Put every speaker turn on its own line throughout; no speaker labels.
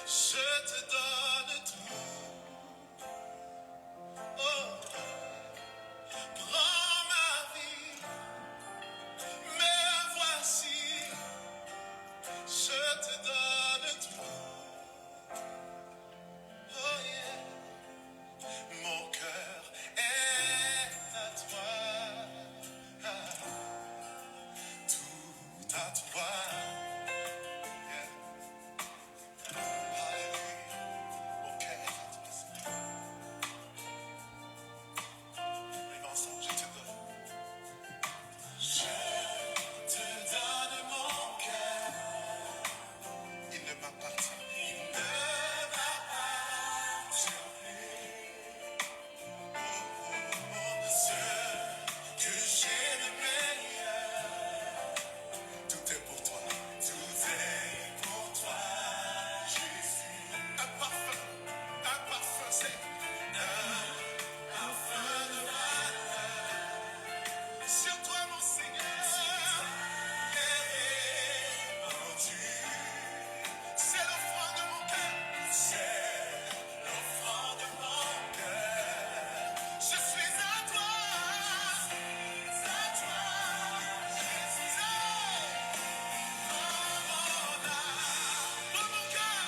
Je te donne tout. Oh, prends ma vie, me voici. Je te donne tout. Oh yeah. Mon cœur est à toi. Ah, tout à toi. Yeah. Alléluia. Mon cœur est à toi. Et ensemble, je te donne. Je te donne mon cœur. Il ne m'appartient. Il ne m'appartient plus. Ce que j'ai de meilleur, tout est pour toi. Tout est pour toi, Jésus. Un parfum, c'est un parfum de malheur. Sur toi, mon Seigneur, est répandu. C'est l'offrande de mon cœur. C'est l'offrande de mon cœur. Je suis à toi. Je suis à toi. Jésus. Dans mon cœur.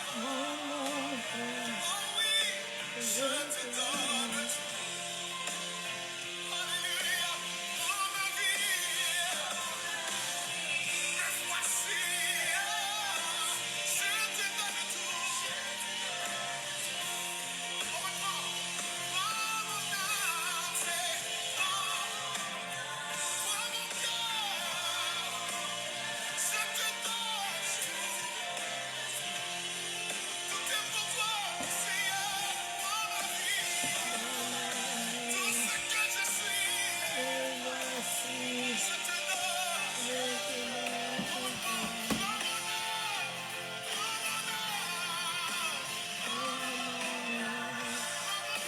Oh oui. Je te donne tout. Alléluia. Pour ma vie. Me voici. Je te donne tout. On reprend. Prends mon âme, c'est prends mon cœur. Je te donne tout. Tout est pour toi, Seigneur. Prends ma vie. Tout ce que je suis, je te donne. On reprend. Prends mon âme. Prends mon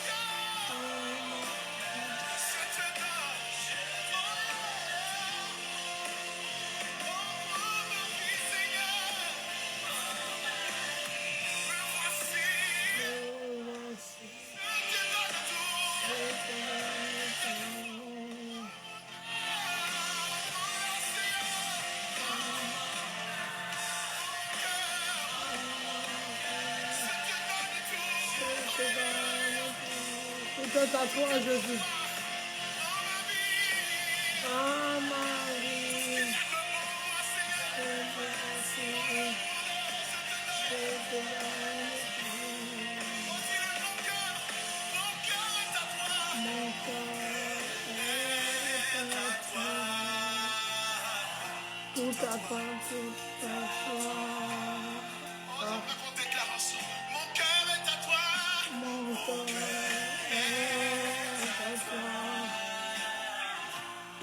cœur. Je te donne. Prends ma vie, Seigneur. Me voici. Je te donne tout.
Tout est à toi, Jésus. Ah, Marie. Mon cœur est à toi. Tout à toi, tout à toi.
Ensemble, on déclare ensemble. Mon cœur est à toi.
Mon cœur est à toi.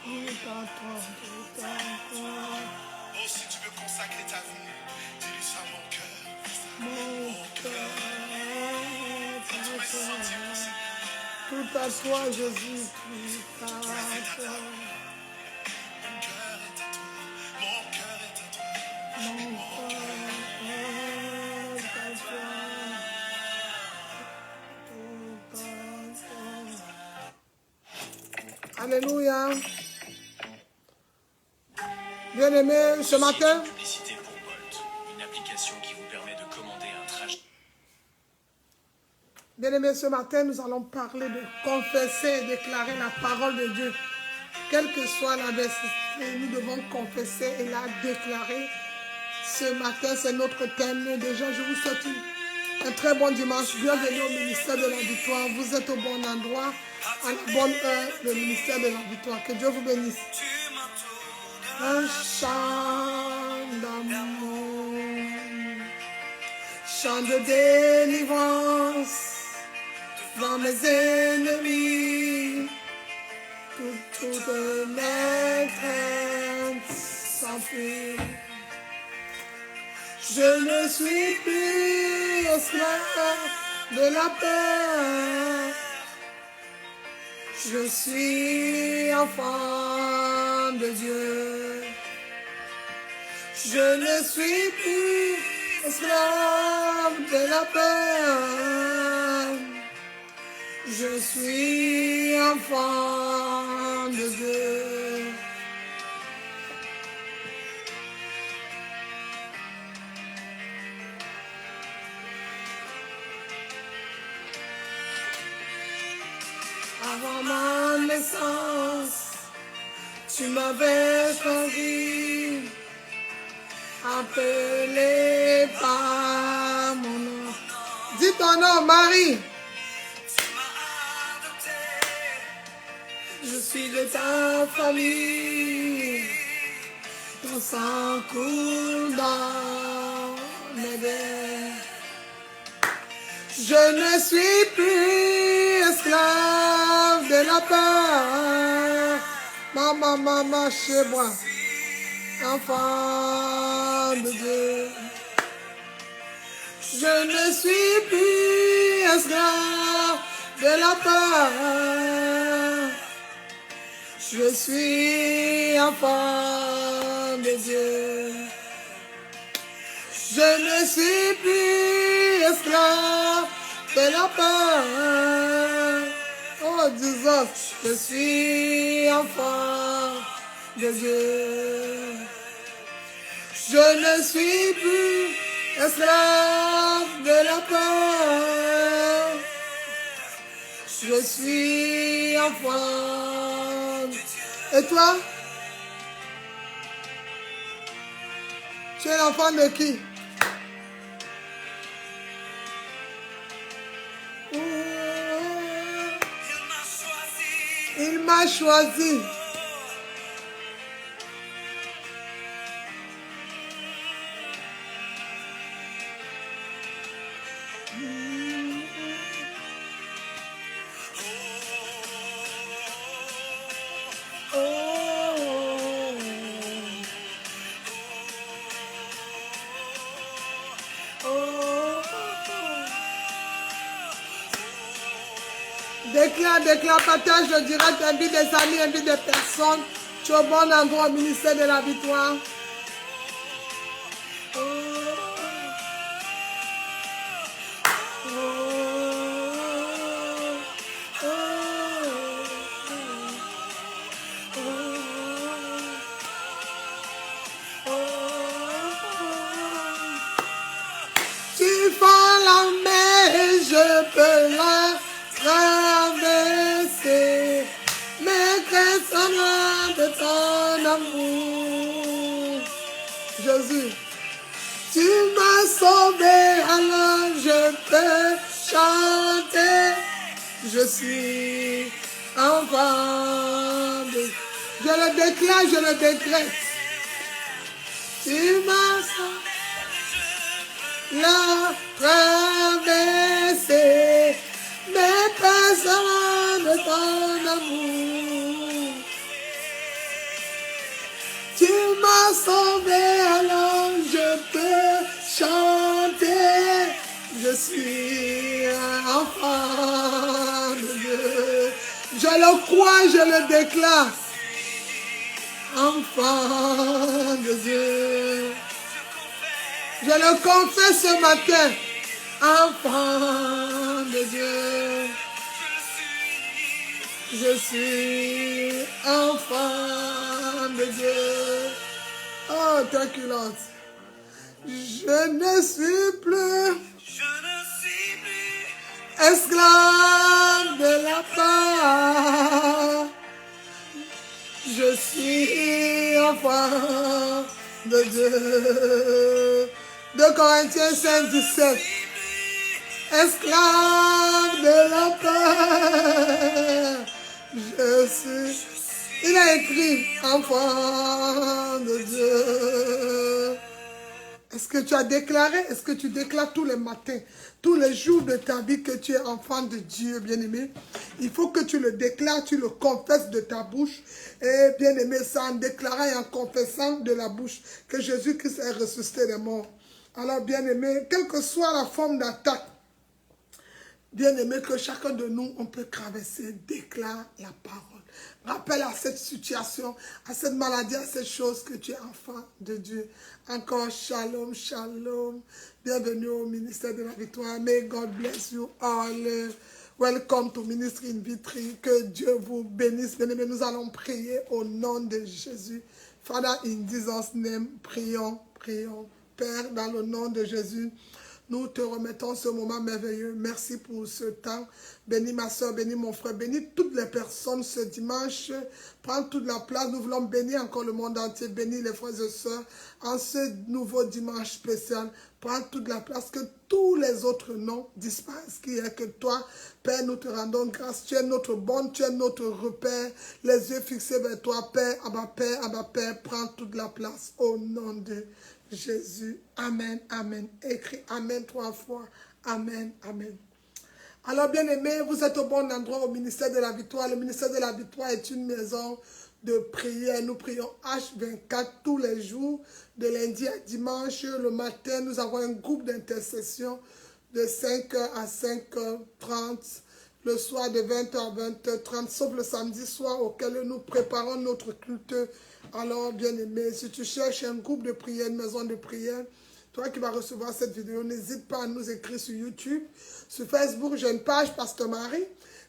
Tout à toi, tout à toi.
Oh, si tu veux consacrer ta vie, dis-lui ça, mon cœur.
Mon cœur est
Dans tous
à
mes sentiments,
toi.
Seigneur.
Tout à toi, Jésus, tout à toi.
Mon cœur est à toi. Mon cœur est à toi.
Mon cœur est à toi. Tout à toi. Alléluia. Bien-aimés, ce matin,
Publicité pour Bolt, une application qui vous permet de commander un trajet.
bien-aimés, ce matin, nous allons parler de confesser et déclarer la parole de Dieu. Quelle que soit l'adversité, nous devons confesser et la déclarer. Ce matin, c'est notre thème. Déjà, je vous souhaite un très bon dimanche. Bienvenue au ministère de la victoire. Vous êtes au bon endroit, à la bonne heure, le ministère de la victoire. Que Dieu vous bénisse. Un chant d'amour, chant de délivrance dans mes ennemis. Toutes mes craintes s'enfuient. Je ne suis plus esclave de la peur. Je suis enfant de Dieu. Je ne suis plus esclave de la peur. Je suis enfant de Dieu. Avant ma naissance, tu m'avais choisi, appelé par mon nom. Dis ton nom, Marie. Je suis de ta famille. Ton sang coule dans mes veines. Je ne suis plus esclave de la peur. Maman, chez moi, enfant de Dieu. Je ne suis plus esclave de la peur. Je suis enfant de Dieu. Je ne suis plus esclave de la peur. Oh Jesus, je suis enfant de Dieu. Je ne suis plus esclave de la peur. Je suis enfant. Et toi? Tu es l'enfant de qui? Il m'a choisi. Déclare, partage le direct, invite des amis, invite des personnes. Tu es au bon endroit au ministère de la victoire. Tu fends la mer, je peux la traverser, mais grâce de ton amour. Jésus, tu m'as sauvé, alors je peux chanter. Je suis enfant de... Je le déclare, je le décrète. Tu m'as sauvé. La traversée, mais personne de ton amour. Tu m'as sauvé, alors je peux chanter. Je suis un enfant de Dieu. Je le crois, je le déclare. Enfant de Dieu. Je le confesse ce matin, enfant de Dieu. Je suis enfant de Dieu. Oh, thank you, Lord. Je ne suis plus esclave de la peur. Je suis enfant de Dieu. 2 Corinthiens 5, 17. Esclave de la peur. Je suis. Il a écrit enfant de Dieu. Est-ce que tu as déclaré? Est-ce que tu déclares tous les matins, tous les jours de ta vie que tu es enfant de Dieu, bien-aimé? Il faut que tu le déclares, tu le confesses de ta bouche. Et bien-aimé, c'est en déclarant et en confessant de la bouche que Jésus-Christ est ressuscité des morts. Alors, bien-aimé, quelle que soit la forme d'attaque, bien-aimé, que chacun de nous, on peut traverser, déclare la parole. Rappelle à cette situation, à cette maladie, à cette chose que tu es enfant de Dieu. Encore shalom, shalom. Bienvenue au ministère de la victoire. May God bless you all. Welcome to Ministry in Victory. Que Dieu vous bénisse. Bien-aimés, nous allons prier au nom de Jésus. Father, in Jesus' name, prions, prions. Père, dans le nom de Jésus, nous te remettons ce moment merveilleux. Merci pour ce temps. Bénis ma soeur, bénis mon frère, bénis toutes les personnes ce dimanche. Prends toute la place. Nous voulons bénir encore le monde entier. Bénis les frères et sœurs en ce nouveau dimanche spécial. Prends toute la place. Que tous les autres noms disparaissent. Qui est que toi, Père, nous te rendons grâce. Tu es notre bonne, tu es notre repère. Les yeux fixés vers toi, Père, Abba Père, Abba Père. Prends toute la place au nom de Jésus. Amen, amen. Écris amen 3 fois. Amen, amen. Alors, bien-aimés, vous êtes au bon endroit au ministère de la victoire. Le ministère de la victoire est une maison de prière. Nous prions H24 tous les jours, de lundi à dimanche. Le matin, nous avons un groupe d'intercession de 5h à 5h30. Le soir de 20h à 20h30, sauf le samedi soir auquel nous préparons notre culte. Alors, bien-aimé, si tu cherches un groupe de prière, une maison de prière, toi qui vas recevoir cette vidéo, n'hésite pas à nous écrire sur YouTube. Sur Facebook, j'ai une page Pasteur Marie.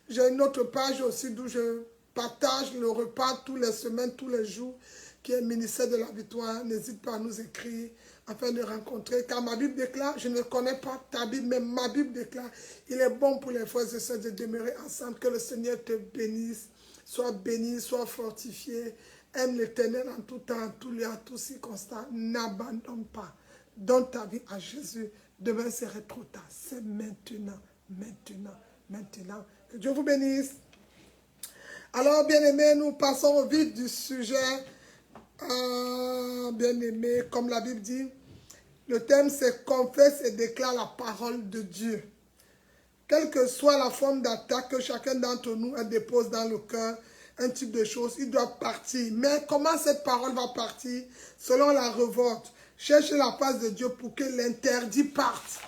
J'ai une autre page aussi d'où je partage le repas tous les semaines, tous les jours, qui est le ministère de la victoire. N'hésite pas à nous écrire afin de rencontrer. Car ma Bible déclare, je ne connais pas ta Bible, mais ma Bible déclare, il est bon pour les frères et sœurs de demeurer ensemble. Que le Seigneur te bénisse, sois béni, sois fortifié. Aime l'Éternel en tout temps, en tout lieu, en tout circonstance. N'abandonne pas. Donne ta vie à Jésus. Demain serait trop tard. C'est maintenant, maintenant, maintenant. Que Dieu vous bénisse. Alors, bien-aimés, nous passons au vif du sujet. Bien-aimés, comme la Bible dit, le thème c'est confesse et déclare la parole de Dieu. Quelle que soit la forme d'attaque que chacun d'entre nous dépose dans le cœur, un type de chose, il doit partir. Mais comment cette parole va partir? Selon la révolte. Cherchez la face de Dieu pour que l'interdit parte.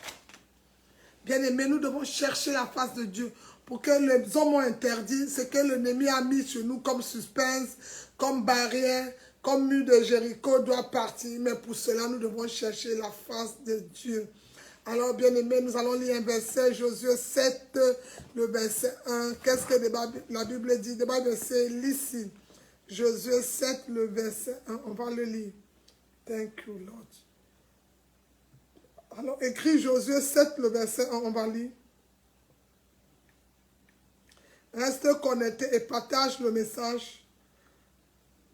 Bien-aimés, nous devons chercher la face de Dieu pour que les hommes ont interdit ce que l'ennemi a mis sur nous comme suspense, comme barrière, comme mur de Jéricho doit partir. Mais pour cela, nous devons chercher la face de Dieu. Alors, bien-aimés, nous allons lire un verset, Josué 7, le verset 1. Qu'est-ce que la Bible dit? Le verset ici. Josué 7, le verset 1. On va le lire. Thank you, Lord. Alors, écrit Josué 7, le verset 1, on va lire. Reste connecté et partage le message.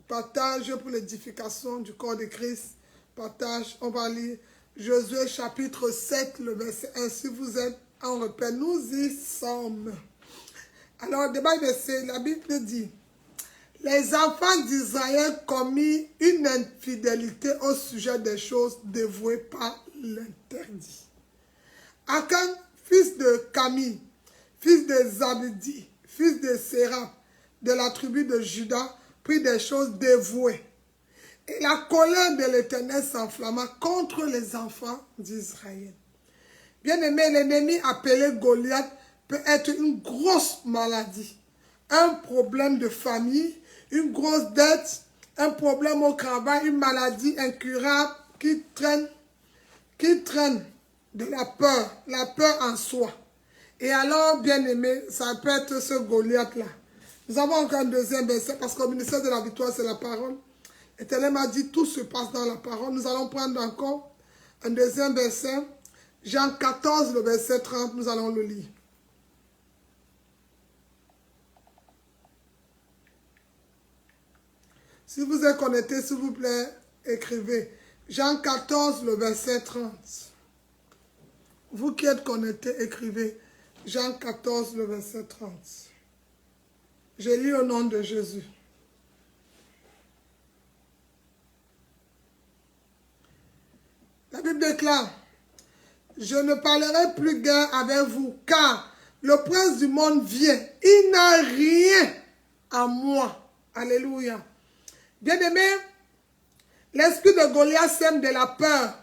Partage pour l'édification du corps de Christ. Partage, on va lire. Josué chapitre 7, le verset 1. Si vous êtes en repère, nous y sommes. Alors, débat verset, la Bible dit, les enfants d'Israël commis une infidélité au sujet des choses dévouées par l'interdit. Akan, fils de Camille, fils de Zabdi, fils de Sérap, de la tribu de Juda, prit des choses dévouées. Et la colère de l'Éternel s'enflamma contre les enfants d'Israël. Bien-aimé, l'ennemi appelé Goliath peut être une grosse maladie, un problème de famille, une grosse dette, un problème au travail, une maladie incurable qui traîne de la peur en soi. Et alors, bien-aimé, ça peut être ce Goliath-là. Nous avons encore un deuxième verset, parce qu'au ministère de la victoire, c'est la parole. L'Éternel m'a dit, tout se passe dans la parole. Nous allons prendre encore un deuxième verset. Jean 14, le verset 30, nous allons le lire. Si vous êtes connecté, s'il vous plaît, écrivez. Jean 14, le verset 30. Vous qui êtes connectés, écrivez. Jean 14, le verset 30. Je lis au nom de Jésus. La Bible déclare, je ne parlerai plus guère avec vous, car le prince du monde vient. Il n'a rien à moi. Alléluia. Bien-aimé, l'esprit de Goliath sème de la peur.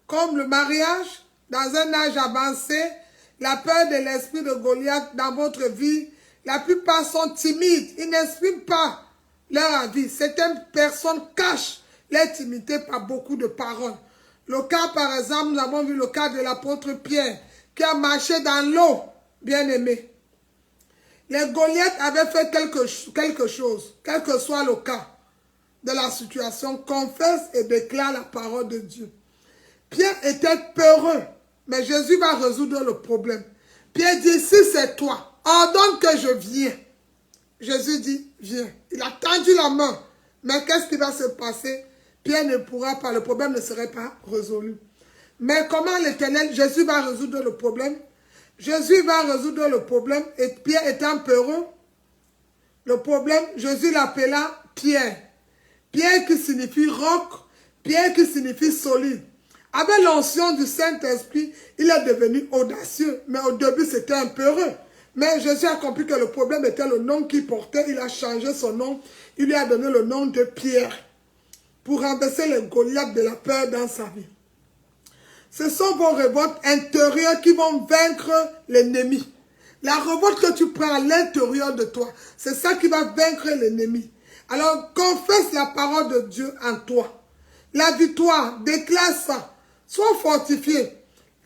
Comme le mariage, dans un âge avancé, la peur de l'esprit de Goliath dans votre vie. La plupart sont timides, ils n'expriment pas leur avis. Certaines personnes cachent leur timidité par beaucoup de paroles. Le cas, par exemple, nous avons vu le cas de l'apôtre Pierre qui a marché dans l'eau, bien aimé. Les Goliaths avaient fait quelque chose, quel que soit le cas de la situation, confesse et déclare la parole de Dieu. Pierre était peureux, mais Jésus va résoudre le problème. Pierre dit, si c'est toi, ordonne que je vienne. Jésus dit, viens. Il a tendu la main, mais qu'est-ce qui va se passer? Pierre ne pourra pas, le problème ne serait pas résolu. Mais comment l'Éternel, Jésus va résoudre le problème? Jésus va résoudre le problème et Pierre étant peureux, le problème, Jésus l'appela Pierre. Pierre qui signifie roc, Pierre qui signifie solide. Avec l'onction du Saint-Esprit, il est devenu audacieux, mais au début c'était un peureux. Mais Jésus a compris que le problème était le nom qu'il portait, il a changé son nom, il lui a donné le nom de Pierre pour renverser les Goliaths de la peur dans sa vie. Ce sont vos révoltes intérieures qui vont vaincre l'ennemi. La révolte que tu prends à l'intérieur de toi, c'est ça qui va vaincre l'ennemi. Alors, confesse la parole de Dieu en toi. La victoire, déclare ça. Sois fortifié.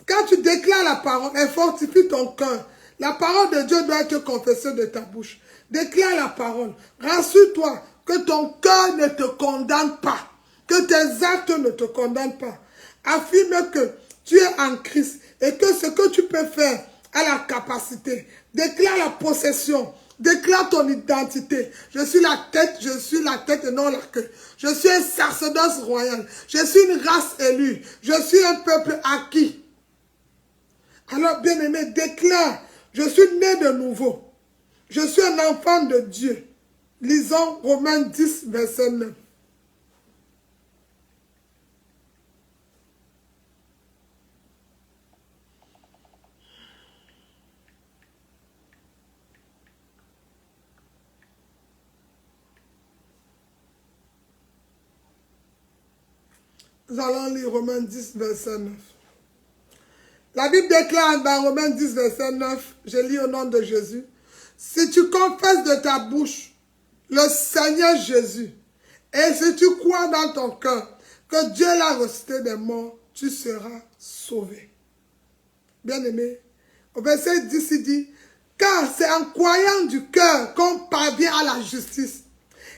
Quand tu déclares la parole, elle fortifie ton cœur. La parole de Dieu doit être confessée de ta bouche. Déclare la parole. Rassure-toi que ton cœur ne te condamne pas. Que tes actes ne te condamnent pas. Affirme que tu es en Christ et que ce que tu peux faire a la capacité. Déclare la possession. Déclare ton identité. Je suis la tête et non la queue. Je suis un sacerdoce royal. Je suis une race élue. Je suis un peuple acquis. Alors, bien-aimé, déclare, je suis né de nouveau. Je suis un enfant de Dieu. Lisons Romains 10, verset 9. Nous allons lire Romains 10, verset 9. La Bible déclare dans Romains 10, verset 9, je lis au nom de Jésus, si tu confesses de ta bouche le Seigneur Jésus, et si tu crois dans ton cœur que Dieu l'a ressuscité des morts, tu seras sauvé. Bien-aimé, au verset 10, il dit, car c'est en croyant du cœur qu'on parvient à la justice.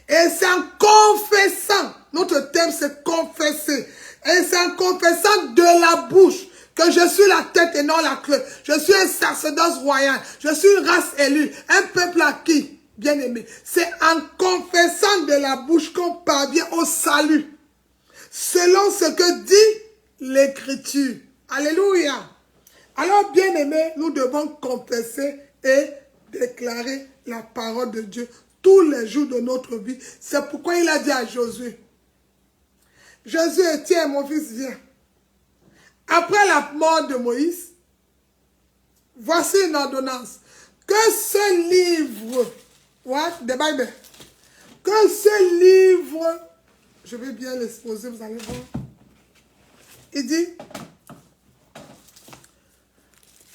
Et c'est en confessant, notre thème c'est confesser, et c'est en confessant de la bouche que je suis la tête et non la queue. Je suis un sacerdoce royal, je suis une race élue, un peuple acquis, bien aimé. C'est en confessant de la bouche qu'on parvient au salut, selon ce que dit l'Écriture. Alléluia. Alors, bien aimé, nous devons confesser et déclarer la parole de Dieu tous les jours de notre vie. C'est pourquoi il a dit à Josué, Josué, tiens mon fils, viens. Après la mort de Moïse, voici une ordonnance. Que ce livre, what? The Bible, que ce livre, je vais bien l'exposer, vous allez voir. Il dit,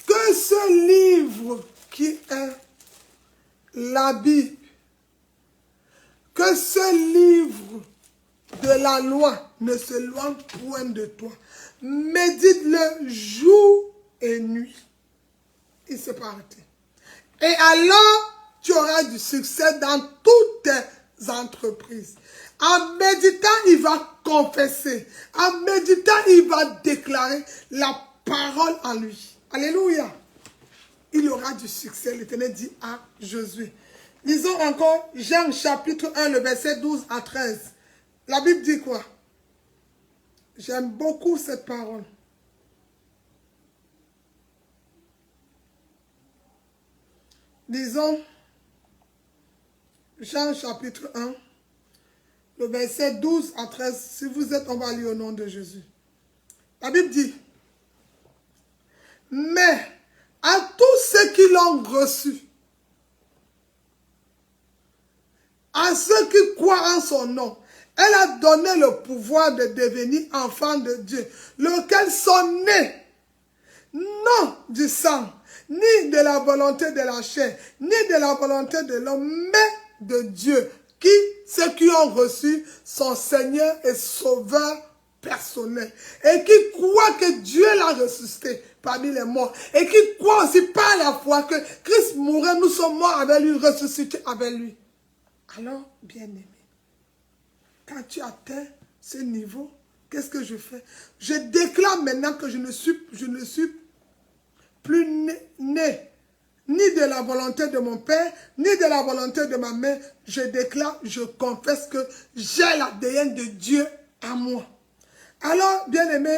que ce livre qui est la Bible, que ce livre de la loi ne se loin point de toi. Médite-le jour et nuit. Il s'est pas arrêté. Et alors, tu auras du succès dans toutes tes entreprises. En méditant, il va confesser. En méditant, il va déclarer la parole en lui. Alléluia. Il y aura du succès. L'Éternel dit à Josué. Lisons encore Jean chapitre 1, le verset 12 à 13. La Bible dit quoi? J'aime beaucoup cette parole. Lisons Jean chapitre 1, le verset 12 à 13. Si vous êtes, on va lire au nom de Jésus. La Bible dit, mais à tous ceux qui l'ont reçu, à ceux qui croient en son nom, elle a donné le pouvoir de devenir enfants de Dieu, lesquels sont nés, non du sang, ni de la volonté de la chair, ni de la volonté de l'homme, mais de Dieu, ceux qui ont reçu son Seigneur et Sauveur personnel, et qui croient que Dieu l'a ressuscité parmi les morts, et qui croient aussi par la foi que Christ mourrait, nous sommes morts avec lui, ressuscités avec lui. Alors, bien-aimé, quand tu atteins ce niveau, qu'est-ce que je fais? Je déclare maintenant que je ne suis plus né ni de la volonté de mon père, ni de la volonté de ma mère. Je déclare, je confesse que j'ai l'ADN de Dieu en moi. Alors, bien-aimé,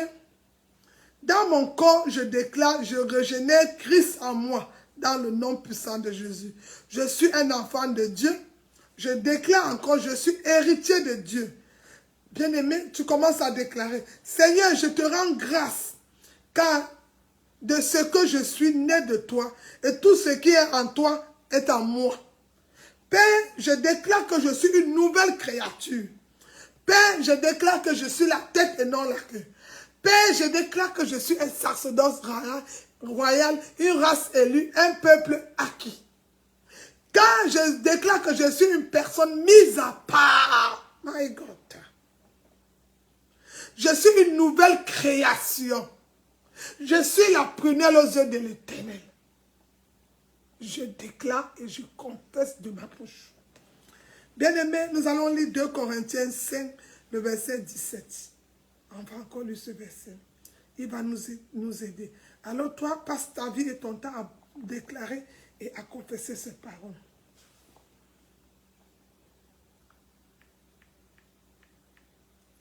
dans mon corps, je déclare, je régénère Christ en moi, dans le nom puissant de Jésus. Je suis un enfant de Dieu. Je déclare encore, je suis héritier de Dieu. Bien-aimé, tu commences à déclarer, Seigneur, je te rends grâce, car de ce que je suis né de toi, et tout ce qui est en toi est en moi. Père, je déclare que je suis une nouvelle créature. Père, je déclare que je suis la tête et non la queue. Père, je déclare que je suis un sacerdoce royal, une race élue, un peuple acquis. Quand je déclare que je suis une personne mise à part, my God, je suis une nouvelle création. Je suis la prunelle aux yeux de l'Éternel. Je déclare et je confesse de ma bouche. Bien-aimés, nous allons lire 2 Corinthiens 5, le verset 17. On va encore lire ce verset. Il va nous aider. Alors toi, passe ta vie et ton temps à déclarer et à confesser ces paroles.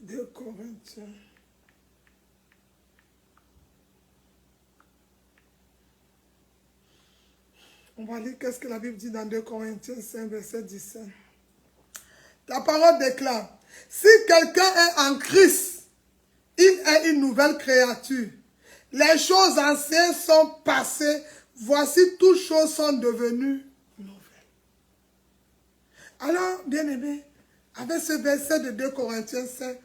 Deux Corinthiens. On va lire qu'est-ce que la Bible dit dans 2 Corinthiens 5, verset 17. La parole déclare, si quelqu'un est en Christ, il est une nouvelle créature. Les choses anciennes sont passées, voici toutes choses sont devenues nouvelles. Alors, bien-aimés, avec ce verset de 2 Corinthiens 5,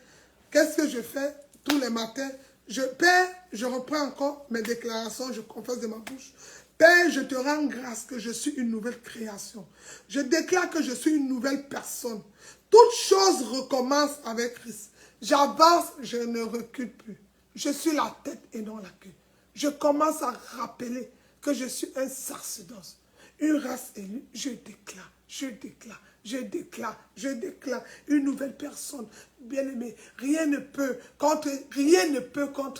qu'est-ce que je fais tous les matins? Père, je reprends encore mes déclarations, je confesse de ma bouche. Père, je te rends grâce que je suis une nouvelle création. Je déclare que je suis une nouvelle personne. Toute chose recommence avec Christ. J'avance, je ne recule plus. Je suis la tête et non la queue. Je commence à rappeler que je suis un sacerdoce, une race élue. Je déclare, je déclare, je déclare, je déclare une nouvelle personne. Bien-aimé, rien ne peut contre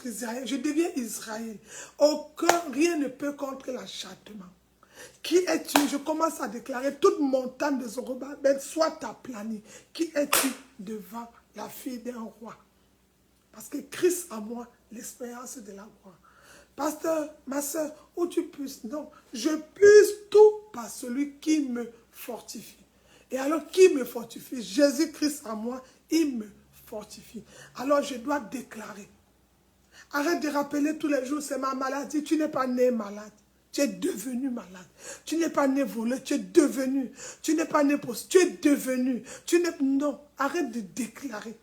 Israël. Je deviens Israël. Rien ne peut contre l'acharnement. Qui es-tu? Je commence à déclarer toute montagne de Zorobabel soit aplanie. Qui es-tu devant la fille d'un roi? Parce que Christ en moi, l'espérance de la gloire. Pasteur, ma soeur, où tu puisses? Non, je puisse tout par celui qui me fortifie. Et alors, qui me fortifie? Jésus-Christ en moi, il me fortifie. Alors, je dois déclarer. Arrête de rappeler tous les jours, c'est ma maladie. Tu n'es pas né malade. Tu es devenu malade. Tu n'es pas né volé, tu es devenu. Tu n'es pas né pour... Tu es devenu. Non, arrête de déclarer.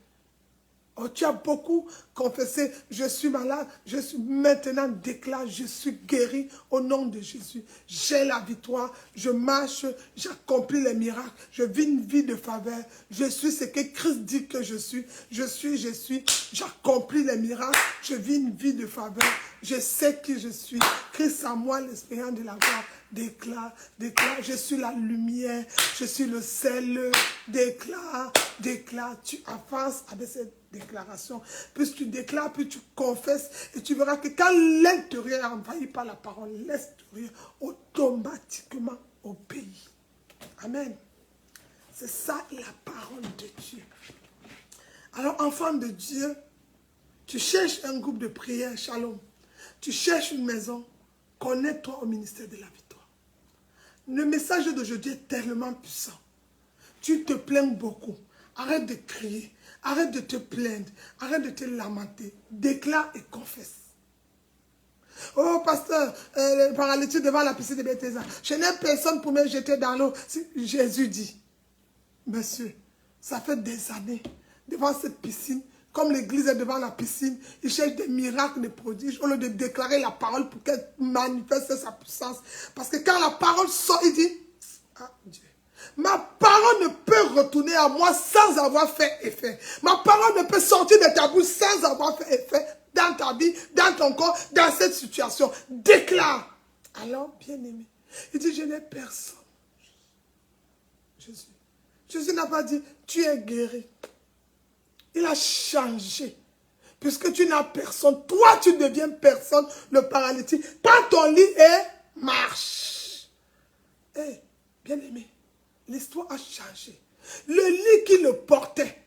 Oh, tu as beaucoup confessé, je suis malade, je suis maintenant déclare, je suis guéri au nom de Jésus. J'ai la victoire, je marche, j'accomplis les miracles, je vis une vie de faveur. Je suis ce que Christ dit que je suis, j'accomplis les miracles, je vis une vie de faveur. Je sais qui je suis. Christ en moi, l'espérance de la gloire. Déclare, je suis la lumière, je suis le sel. Déclare, tu avances avec cette déclaration. Plus tu déclares, plus tu confesses. Et tu verras que quand l'intérieur est envahi par la parole, l'extérieur automatiquement obéit. Amen. C'est ça la parole de Dieu. Alors, enfant de Dieu, tu cherches un groupe de prière, shalom. Tu cherches une maison, connais-toi au ministère de la victoire. Le message d'aujourd'hui est tellement puissant. Tu te plains beaucoup. Arrête de crier. Arrête de te plaindre. Arrête de te lamenter. Déclare et confesse. Oh, pasteur, le paralytique devant la piscine de Bethesda. Je n'ai personne pour me jeter dans l'eau. Jésus dit, monsieur, ça fait des années, devant cette piscine, Comme l'église est devant la piscine, ils cherchent des miracles, des prodiges, au lieu de déclarer la parole pour qu'elle manifeste sa puissance. Parce que quand la parole sort, il dit, ah Dieu, ma parole ne peut retourner à moi sans avoir fait effet. Ma parole ne peut sortir de ta bouche sans avoir fait effet dans ta vie, dans ton corps, dans cette situation. Déclare. Alors, bien-aimé, il dit, je n'ai personne. Jésus n'a pas dit, tu es guéri. Il a changé. Puisque tu n'as personne, toi tu deviens personne, le paralytique. Prends ton lit et marche. Eh, bien-aimé, l'histoire a changé. Le lit qui le portait,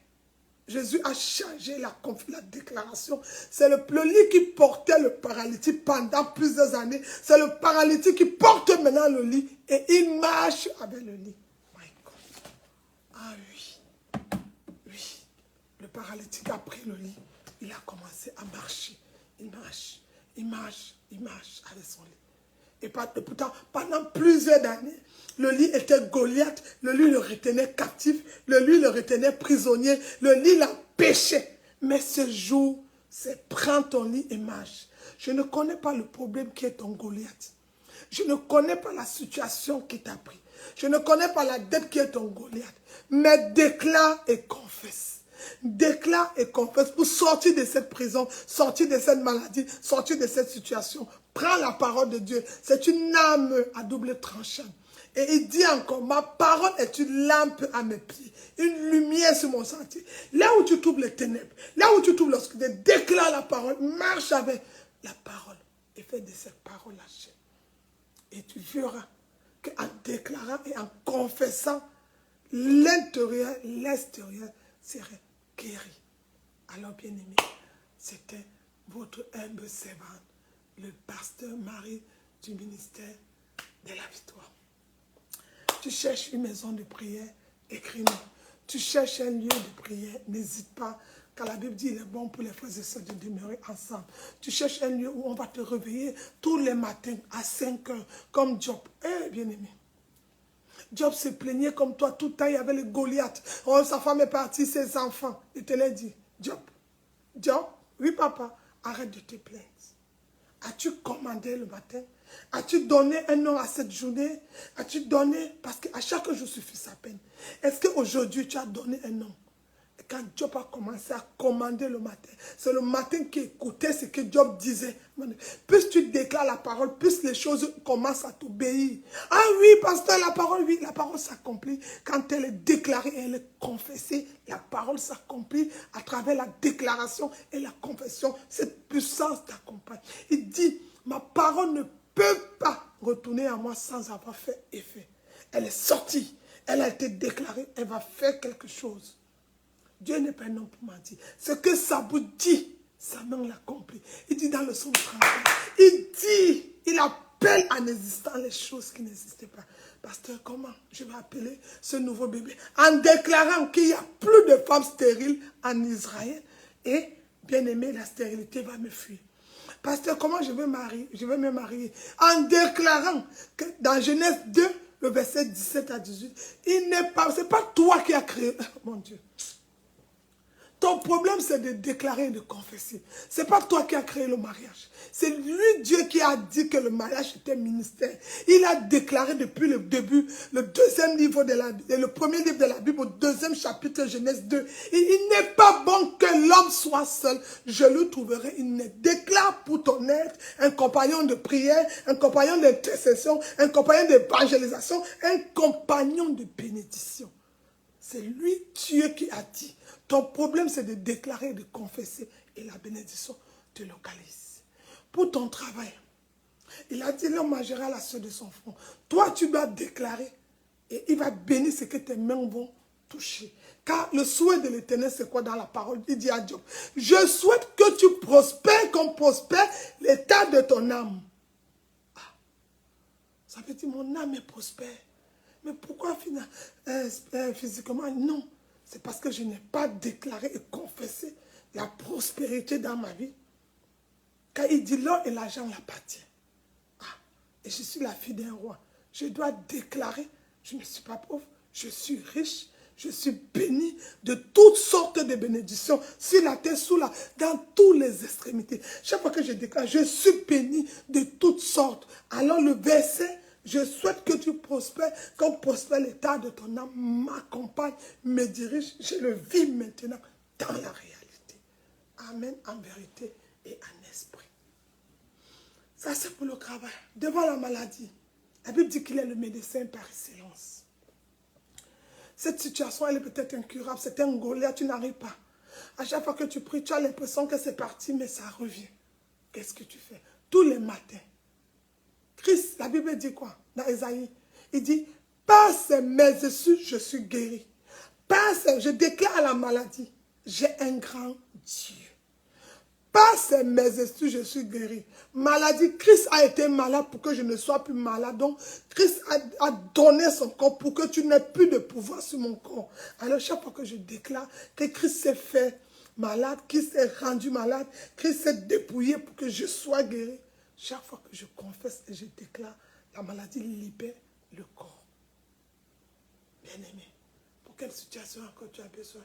Jésus a changé la déclaration. C'est le lit qui portait le paralytique pendant plusieurs années. C'est le paralytique qui porte maintenant le lit et il marche avec le lit. My God. Ah oui. Oui. Le paralytique a pris le lit. Il a commencé à marcher. Il marche. Il marche. Il marche avec son lit. Et pourtant, pendant plusieurs années, le lit était Goliath, le lit le retenait captif, le lit le retenait prisonnier, le lit l'empêchait. Mais ce jour, c'est prends ton lit et marche. Je ne connais pas le problème qui est ton Goliath. Je ne connais pas la situation qui t'a pris. Je ne connais pas la dette qui est ton Goliath. Mais déclare et confesse. Déclare et confesse pour sortir de cette prison, sortir de cette maladie, sortir de cette situation. Prends la parole de Dieu. C'est une âme à double tranchant. Et il dit encore, ma parole est une lampe à mes pieds, une lumière sur mon sentier. Là où tu trouves les ténèbres, là où tu trouves l'obscurité, déclare la parole, marche avec la parole et fais de cette parole la chaîne. Et tu verras qu'en déclarant et en confessant, l'intérieur, l'extérieur serait guéri. Alors, bien-aimé, c'était votre humble servante, le pasteur Marie du ministère de la victoire. Tu cherches une maison de prière, écris-nous. Tu cherches un lieu de prière, n'hésite pas. Car la Bible dit il est bon pour les frères et sœurs de demeurer ensemble. Tu cherches un lieu où on va te réveiller tous les matins à 5 heures, comme Job. Eh, bien-aimé. Job se plaignait comme toi, tout le temps il y avait le Goliath. Oh, sa femme est partie, ses enfants. Il te l'a dit, Job, oui papa, arrête de te plaindre. As-tu commandé le matin? As-tu donné un nom à cette journée? As-tu donné? Parce qu'à chaque jour suffit sa peine. Est-ce qu'aujourd'hui tu as donné un nom? Et quand Job a commencé à commander le matin, c'est le matin qui écoutait ce que Job disait. Plus tu déclares la parole, plus les choses commencent à t'obéir. Ah oui, pasteur, la parole, oui, la parole s'accomplit. Quand elle est déclarée et elle est confessée, la parole s'accomplit à travers la déclaration et la confession. Cette puissance t'accompagne. Il dit, ma parole ne peut pas retourner à moi sans avoir fait effet. Elle est sortie, elle a été déclarée, elle va faire quelque chose. Dieu n'est pas un homme pour mentir. Ce que sa bouche dit, sa main l'accomplit. Il dit dans le psaume 31, il dit, il appelle en existant les choses qui n'existaient pas. Pasteur, comment je vais appeler ce nouveau bébé? En déclarant qu'il n'y a plus de femmes stériles en Israël. Et, bien aimé, la stérilité va me fuir. Pasteur, comment je vais me marier? En déclarant que dans Genèse 2, le verset 17 à 18, c'est pas toi qui as créé. Mon Dieu. Ton problème, c'est de déclarer et de confesser. Ce n'est pas toi qui as créé le mariage. C'est lui, Dieu, qui a dit que le mariage était ministère. Il a déclaré depuis le début, le deuxième livre de la Bible, le premier livre de la Bible, au deuxième chapitre, Genèse 2. Il n'est pas bon que l'homme soit seul. Je le trouverai une aide. Déclare pour ton aide un compagnon de prière, un compagnon d'intercession, un compagnon d'évangélisation, un compagnon de bénédiction. C'est lui, Dieu, qui a dit. Ton problème, c'est de déclarer et de confesser. Et la bénédiction te localise. Pour ton travail, il a dit, l'homme mangera la sueur de son front. Toi, tu dois déclarer. Et il va bénir ce que tes mains vont toucher. Car le souhait de l'Éternel, c'est quoi dans la parole? Il dit à Job, je souhaite que tu prospères comme prospère l'état de ton âme. Ah, ça veut dire, mon âme est prospère. Mais pourquoi physiquement? Non. C'est parce que je n'ai pas déclaré et confessé la prospérité dans ma vie. Quand il dit l'or et l'argent l'appartient. Ah, et je suis la fille d'un roi. Je dois déclarer, je ne suis pas pauvre, je suis riche, Je suis béni de toutes sortes de bénédictions sur la terre, dans toutes les extrémités. Chaque fois que je déclare, je suis béni de toutes sortes. Alors le verset, je souhaite que tu prospères, comme prospère l'état de ton âme, m'accompagne, me dirige. Je le vis maintenant dans la réalité. Amen, en vérité et en esprit. Ça, c'est pour le travail. Devant la maladie, la Bible dit qu'il est le médecin par excellence. Cette situation, elle est peut-être incurable. C'est un Goliath, tu n'arrives pas. À chaque fois que tu pries, tu as l'impression que c'est parti, mais ça revient. Qu'est-ce que tu fais? Tous les matins. Christ, la Bible dit quoi? Dans Ésaïe, il dit, par ses mesures, je suis guéri. Je déclare à la maladie, j'ai un grand Dieu. Par ses mesures, je suis guéri. Maladie, Christ a été malade pour que je ne sois plus malade. Donc, Christ a donné son corps pour que tu n'aies plus de pouvoir sur mon corps. Alors, chaque fois que je déclare que Christ s'est fait malade, Christ s'est rendu malade, Christ s'est dépouillé pour que je sois guéri, chaque fois que je confesse et je déclare, la maladie libère le corps. Bien-aimé, pour quelle situation encore tu as besoin?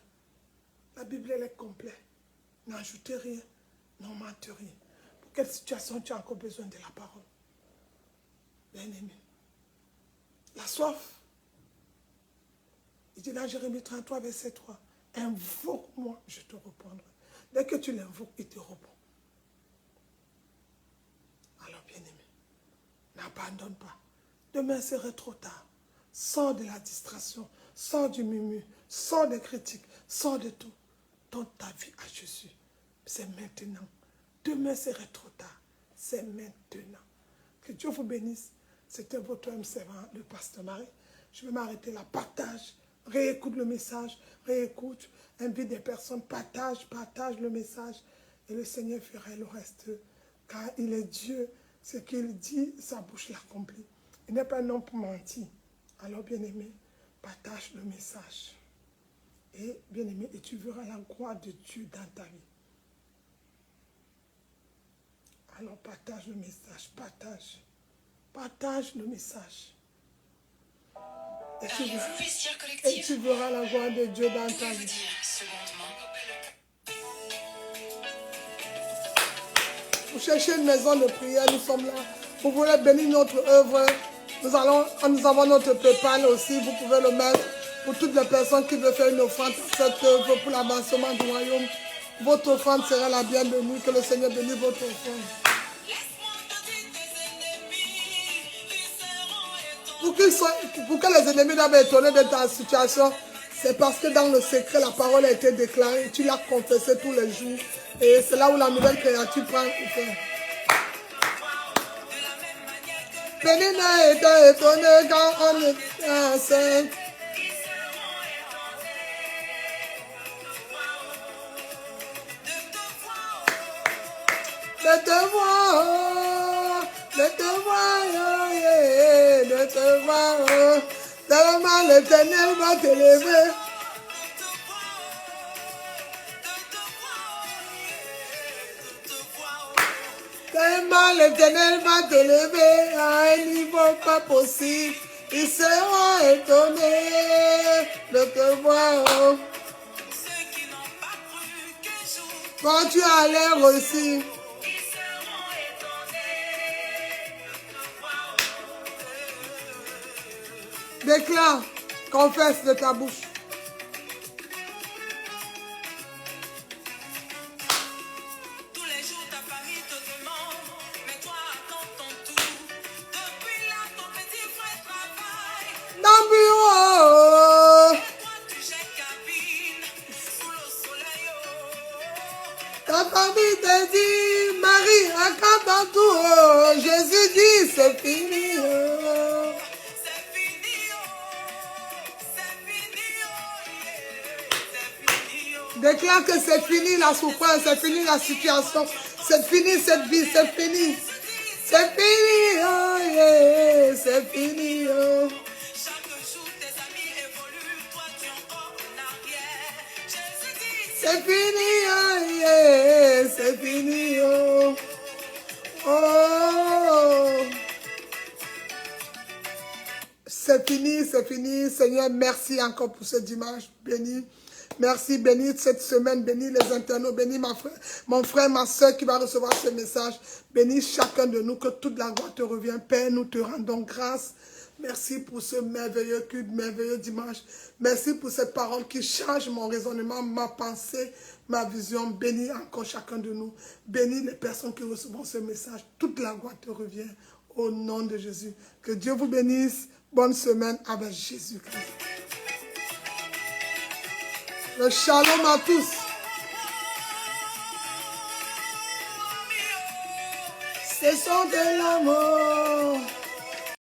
La Bible, elle est complète. N'ajoutez rien. Non, mente rien. Pour quelle situation tu as encore besoin de la parole? Bien-aimé. La soif. Il dit dans Jérémie 33, verset 3. Invoque-moi, je te répondrai. Dès que tu l'invoques, il te répond. Alors, bien-aimé, n'abandonne pas. Demain serait trop tard. Sors de la distraction, sors du murmure, sors des critiques, sors de tout. Donne ta vie à Jésus. C'est maintenant. Demain serait trop tard. C'est maintenant. Que Dieu vous bénisse. C'était votre homme servant, le pasteur Marie. Je vais m'arrêter là. Partage. Réécoute le message. Réécoute. Invite des personnes. Partage le message. Et le Seigneur fera le reste. Car il est Dieu. Ce qu'il dit, sa bouche l'accomplit. Il n'est pas un homme pour mentir. Alors, bien-aimé, partage le message. Et, bien-aimé, et tu verras la gloire de Dieu dans ta vie. Alors, partage le message. Partage le message. Et tu verras la gloire de Dieu dans ta vie. Vous cherchez une maison de prière, nous sommes là. Vous voulez bénir notre œuvre. Nous avons notre PayPal aussi. Vous pouvez le mettre pour toutes les personnes qui veulent faire une offrande à cette œuvre pour l'avancement du royaume. Votre offrande sera la bienvenue. Que le Seigneur bénisse votre offrande. Pour que les ennemis doivent être étonnés de ta situation, c'est parce que dans le secret, la parole a été déclarée. Tu l'as confessée tous les jours. Et c'est là où la nouvelle créature prend effet. Pénina est étonné quand on est enceinte. De te voir, tellement l'Éternel va t'élever. Tellement l'Éternel va t'élever à un niveau pas possible. Ils seront étonnés de te voir. Quand tu as l'air aussi. Déclare, confesse de ta bouche.
Tous les jours, ta famille te demande, mais toi, attends ton tour. Depuis là, ton petit frère travaille.
Dans le bureau.
Et toi, tu jettes cabine sous le soleil.
Ta famille te dit, Marie, à quand ton tour? Jésus dit, c'est fini. Déclare que c'est fini la souffrance, c'est fini la situation, c'est fini cette vie, c'est fini. C'est fini, oh yeah, c'est fini, oh.
Chaque jour, tes amis évoluent, toi tu es encore en arrière. Jésus dit,
c'est fini, oh yeah, c'est fini, oh. Oh. c'est fini, c'est fini. Seigneur, merci encore pour ce dimanche béni. Merci, bénis cette semaine, bénis les internautes, bénis mon frère, ma soeur qui va recevoir ce message. Bénis chacun de nous, que toute la gloire te revienne. Père, nous te rendons grâce. Merci pour ce merveilleux culte, merveilleux dimanche. Merci pour cette parole qui change mon raisonnement, ma pensée, ma vision. Bénis encore chacun de nous. Bénis les personnes qui recevront ce message. Toute la gloire te revient au nom de Jésus. Que Dieu vous bénisse. Bonne semaine avec Jésus-Christ. Le shalom à tous. Ce sont de l'amour.